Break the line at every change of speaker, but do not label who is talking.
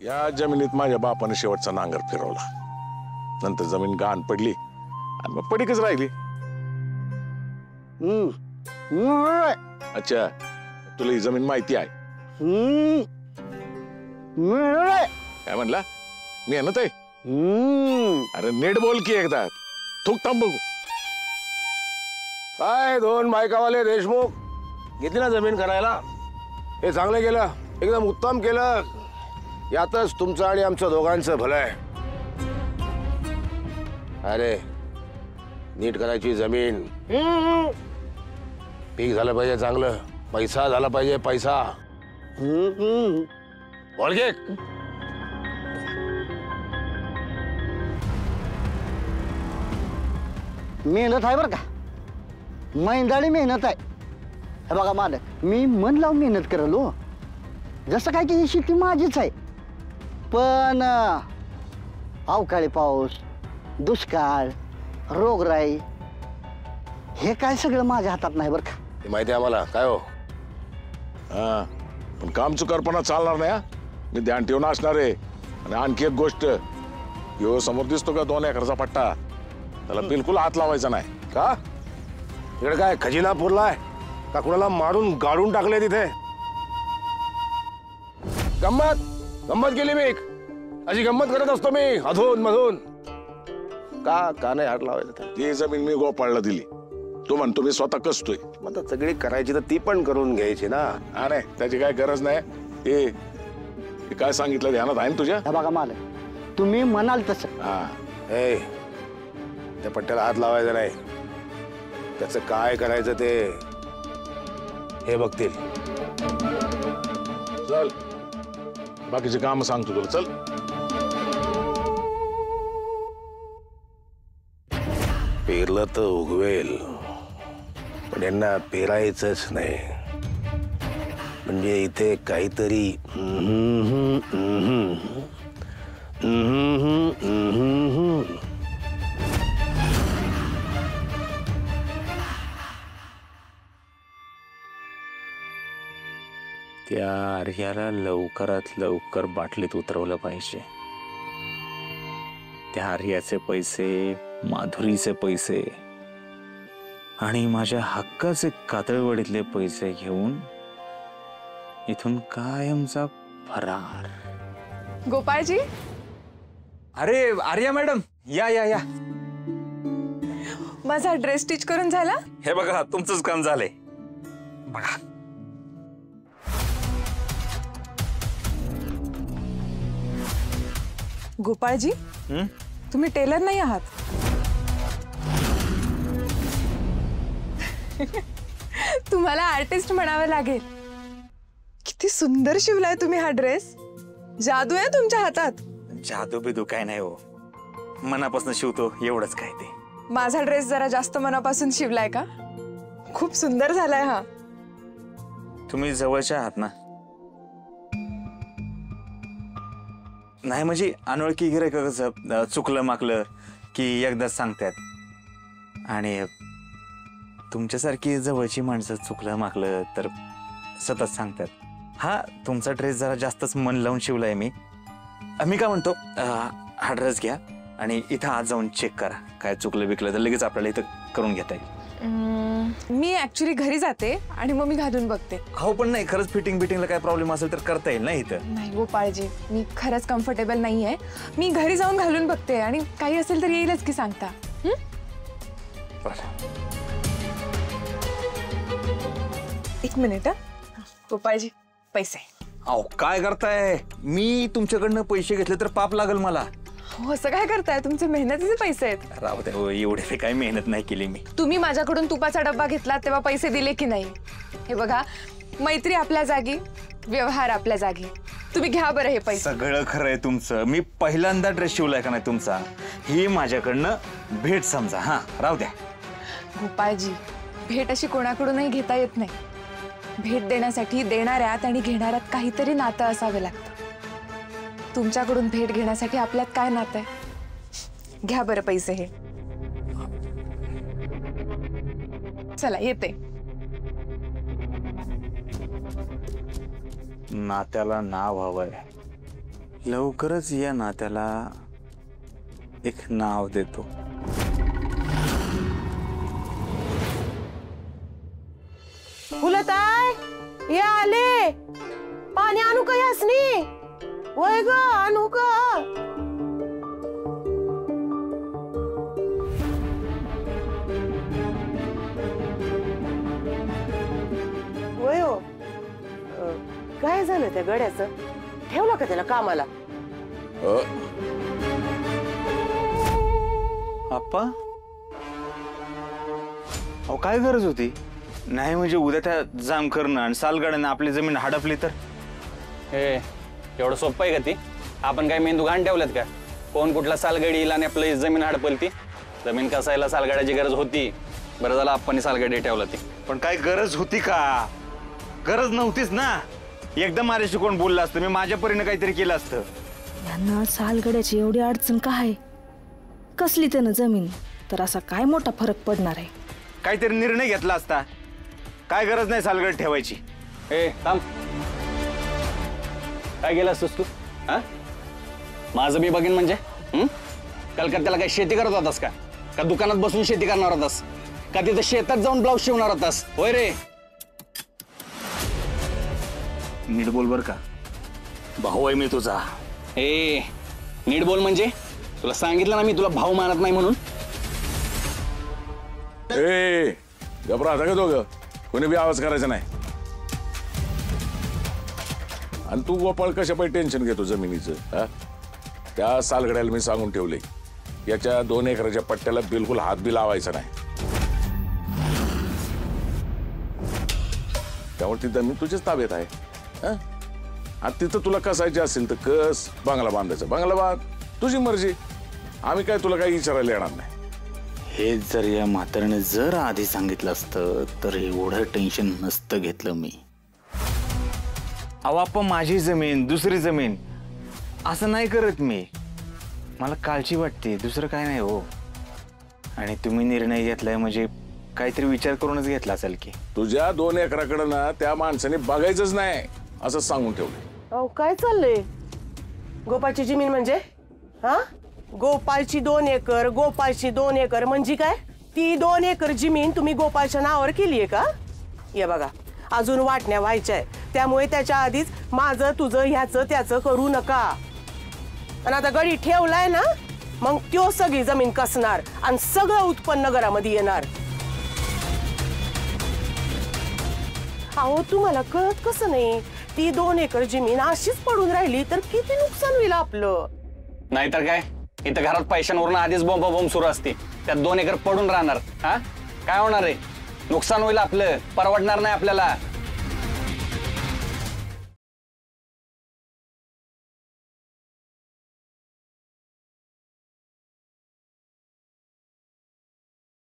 या जमिनीत माझ्या बापाने शेवटचा नांगर फिरवला, नंतर जमीन गहाण पडली आणि मग पडीकच राहिली. अच्छा, तुला ही जमीन माहिती आहे? काय म्हणला? मेहनत आहे? अरे नीट बोल की एकदा, थूक थांब बघू.
काय दोन बायकावाले देशमुख घेतली ना जमीन करायला, हे चांगलं केलं, एकदम उत्तम केलं. यातच तुमचं आणि आमचं दोघांचं भलं आहे. अरे नीट करायची जमीन, पीक झालं पाहिजे चांगलं, पैसा झाला पाहिजे पैसा. बोल घे.
मेहनत आहे बरं का, मैंदाळी मेहनत आहे. हे बघा मालक, मी मन लावून मेहनत करेल हो. जसं काय की ही शेती माझीच आहे, पण अवकाळी पाऊस, दुष्काळ, रोगराई हे काय सगळं माझ्या हातात नाही बरं का.
हे माहिती आहे आम्हाला. काय हो?
हा, पण काम चुकारपणा चालणार नाही. मी ध्यान ठेवून असणार आहे. आणि आणखी एक गोष्ट, यो समोर दिसतो का 2 एकरचा पट्टा, त्याला बिलकुल हात लावायचा नाही.
का? इकडे काय खजिना पुरलाय का? कुणाला मारून गाडून टाकले तिथे? गंमत गंमत केली मी, अशी गंमत करत असतो मी अधून मधून. का नाही हात लावायचं?
ती जमीन मी गोपाळला दिली, तो म्हणतो मी स्वतः कसतोय.
मग आता सगळी करायची तर ती पण करून घ्यायची ना.
हा नाही, त्याची काय गरज नाही. हे काय सांगितलं ध्यानात आहे ना तुझ्या?
हे बघा मालक, तुम्ही म्हणाल तसं.
हा,
ए, त्या पट्ट्याला हात लावायचा नाही. त्याचं काय करायचं ते हे बघतील.
चल बाकीचे काम सांगतो तुला. चल.
पेरलं तर उगवेल, पण यांना पेरायचंच नाही. म्हणजे इथे काहीतरी
त्या आर्याला लवकरात लवकर बाटलीत उतरवलं पाहिजे. त्या आर्याचे पैसे, माधुरीचे पैसे आणि माझ्या हक्काचे कातळवडीतले पैसे घेऊन इथून कायमचा फरार.
गोपाळजी.
अरे आर्या मॅडम, या या या.
माझा ड्रेस स्टिच करून झाला?
हे बघा, तुमचंच काम झालंय बघा.
गोपाळजी, तुम्ही टेलर नाही आहात. तुम्हाला आर्टिस्ट म्हणावं लागेल. किती सुंदर शिवलाय तुम्ही हा ड्रेस. जादू आहे तुमच्या हातात.
जादू बिदू काय नाही हो, मनापासून शिवतो एवढंच काय ते.
माझा ड्रेस जरा जास्त मनापासून शिवलाय का? खूप सुंदर झालाय हा.
तुम्ही जवळच्या आहात ना? नाही म्हणजे अनोळखी गिऱ्हाईक कसं चुकलं माकलं की एकदाच सांगतात, आणि तुमच्यासारखी जवळची माणसं चुकलं माकलं तर सतत सांगतात. हा, तुमचा ड्रेस जरा जास्तच मन लावून शिवलाय मी. मी काय म्हणतो, हा ड्रेस घ्या आणि इथं आज जाऊन चेक करा. काय चुकलं बिकलं तर लगेच आपल्याला इथं करून घेता येईल.
मी ऍक्च्युली घरी जाते आणि मग मी घालून बघते.
हो, पण नाही, खरंच फिटिंग बिटिंगला काय प्रॉब्लेम असेल तर करता येईल ना इथं.
नाही गोपाळजी, मी खरंच कम्फर्टेबल नाहीये. मी घरी जाऊन घालून बघते आणि काही असेल तर येईलच की सांगता. एक मिनिट. गोपाळजी, पैसे.
अहो काय करताय? मी तुमच्याकडनं पैसे घेतले तर पाप लागल मला.
हो, असं काय करताय? तुमचे मेहनतीचे पैसे आहेत.
राहू दे, एवढे काही मेहनत नाही केली मी.
तुम्ही माझ्याकडून तुपाचा डब्बा घेतला तेव्हा पैसे दिले की नाही? हे बघा, मैत्री आपल्या जागी, व्यवहार आपल्या जागी. तुम्ही घ्या बरं हे पैसे.
सगळं खरंय तुमचं. मी पहिल्यांदा ड्रेस शिवलाय का नाही तुमचा, ही माझ्याकडनं भेट समजा. हा, राहू द्या.
गोपाळजी, भेट अशी कोणाकडूनही घेता येत नाही. भेट देण्यासाठी देणाऱ्यात आणि घेणाऱ्यात काहीतरी नातं असावे लागतं. तुमच्याकडून भेट घेण्यासाठी आपल्यात काय नातं आहे? घ्या बरं पैसे हे. चला येते.
नात्याला नाव हवंय, लवकरच या ना त्याला एक नाव देतो.
फुलताय ये आले. पाणी आणू का यासनी? वय ग आणू का? वय हो. काय झालं त्या गड्याचं? ठेवलं का त्याला कामाला?
आप्पा अहो काय गरज होती? नाही म्हणजे उद्या त्या जामकरनं आणि सालगाड्यानं आपली जमीन हडपली तर?
हे एवढं सोपं आहे का ती? आपण काय मेंदू घाण ठेवल्यात का? कोण कुठला सालगाडी येईल आणि आपली जमीन हडपल ती? जमीन कसायला सालगाड्याची गरज होती. बरं झालं आपण सालगाडी ठेवला ती.
पण काय गरज होती का? गरज नव्हतीच ना. एकदम माझ्याशी कोण बोललं असतं, मी माझ्या परीने काहीतरी केलं असतं.
यांना सालगड्याची एवढी अडचण काय? कसली त्यानं जमीन तर असा काय मोठा फरक पडणार आहे?
काहीतरी निर्णय घेतला असता. काय गरज नाही सालगड ठेवायची.
ए थांब. काय केलं असतोस तू? हा माझं मी बघीन म्हणजे? कलकत्त्याला काय शेती करत होतास का? का दुकानात बसून शेती करणार होतास? का तिथं शेतात जाऊन ब्लाऊज शिवणार होतास? होय रे.
नीट बोल बर का, भाऊ आहे मी तुझा.
ए नीट बोल म्हणजे? तुला सांगितलं ना मी तुला भाऊ मानत नाही म्हणून.
ए घबरा का दोघं, कोणी बी आवाज करायचा नाही. आणि तू गोपाळ कशा पाहिजे टेन्शन घेतो जमिनीचं? हा त्या सालगड्याला मी सांगून ठेवले, याच्या 2 एकराच्या पट्ट्याला बिलकुल हात बी लावायचा नाही. त्यामुळे ती जमीन तुझ्याच ताब्यात आहे. आणि तिथं तुला कसायची असेल तर कस, बंगला बांधायचा बंगला बांध, तुझी मर्जी. आम्ही काय तुला काही विचारायला येणार नाही.
हे जर या म्हाताऱ्याने जर आधी सांगितलं असतं तर एवढं टेन्शन नसतं घेतलं मी. अहो आपण माझी जमीन दुसरी जमीन असं नाही करत मी. मला काळजी वाटते, दुसरं काय नाही हो. आणि तुम्ही निर्णय घेतलाय म्हणजे काहीतरी विचार करूनच घेतला असेल की.
तुझ्या 2 एकराकडे ना त्या माणसाने बघायचंच नाही असं सांगून ठेवले.
अहो काय चाललंय? गोपाळची जमीन म्हणजे? हा गोपाळची 2 एकर, गोपाळची 2 एकर म्हणजे काय? ती 2 एकर जमीन तुम्ही गोपाळच्या नावावर केलीये का? ये बघा अजून वाटण्या व्हायच्या आहे, त्यामुळे त्याच्या आधीच माझं तुझं ह्याचं त्याचं करू नका. आणि आता गडी ठेवलाय ना, मग त्यो सगळी जमीन कसणार आणि सगळं उत्पन्न घरामध्ये येणार. अहो तुम्हाला कळत कसं नाही? ती 2 एकर जमीन अशीच पडून राहिली तर किती नुकसान होईल आपलं.
नाहीतर काय, इथं घरात पैशांवरून आधीच बोंब सुरू असते, त्यात 2 एकर पडून राहणार. हा काय होणार आहे? नुकसान होईल आपलं, परवडणार नाही आपल्याला.